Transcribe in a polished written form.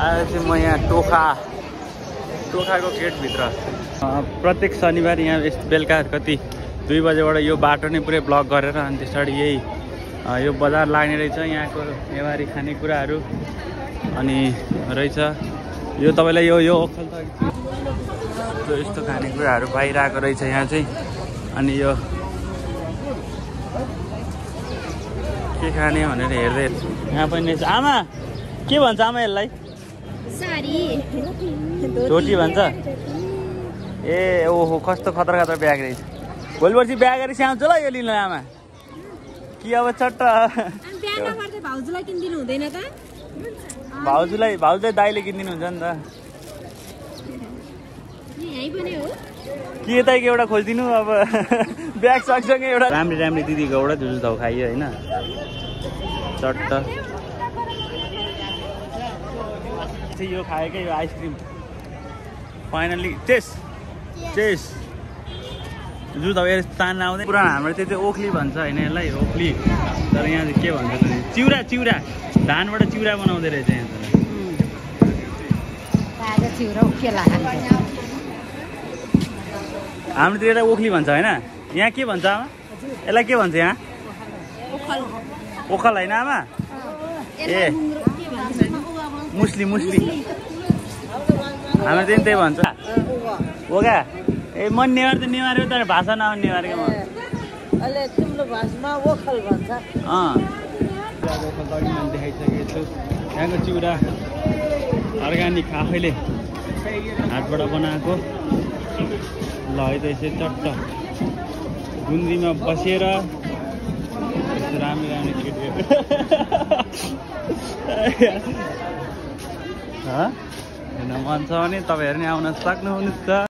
आज चाहिँ म यहाँ टोखाको गेटभित्र प्रत्येक शनिबार यहाँ बेलुका कति 2 बजेबाट यो बाटो नै पुरै ब्लक गरेर अनि त्यसपछि यही यो बजार लाग्ने रहेछ। यहाँको नेवारी खानेकुराहरू अनि रहेछ यो तपाईँलाई यो ओखल त यस्तो खानेकुराहरू पाइरहेको रहेछ यहाँ चाहिँ। अनि यो के खाने भनेर हेर्दै यहाँ पनि आमा के भन्छ आमा यसलाई? धोटी भन्छ। ए ओहो कस्तो खतरा ब्याग रहेछ। भोलि पर्सि बिहा गरेपछि आउँछ ल यो लिन आमा कि अब चट्ट भाउजूलाई दाइले किनिदिनु हुन्छ नि त। के यता एउटा खोजिदिनु अब ब्याग सँगसँगै एउटा राम्री दिदीको एउटा झुल्झाउ खाइयो होइन चट्ट। यो खाएकै यो आइसक्रिम फाइनली चेस जुझाउ तान्न आउँदै। पुरा हाम्रो त्यो ओखली भन्छ होइन यसलाई ओखली, तर यहाँ चाहिँ के भन्छ चिउरा धानबाट चिउरा बनाउँदै रहेछ यहाँ। हाम्रो एउटा ओखली भन्छ होइन, यहाँ के भन्छ आमा यसलाई? के भन्छ यहाँ? ओखल होइन आमा? ए मुस्ली हाम्रो चाहिँ त्यही भन्छ हो क्या। ए म नेवार त नेवार हो तर भाषा नआउने नेवारको म। तिम्रो भाषामा ओखल भन्छ। देखाइसकेको छु यहाँको चिउरा अर्ग्यानिक आफैले हातबाट बनाएको। ल है त यसै चट्ट गुन्द्रीमा बसेर राम्रो केटीहरू हेर्न मन छ भने तपाईँहरू नि आउन सक्नुहुन्छ।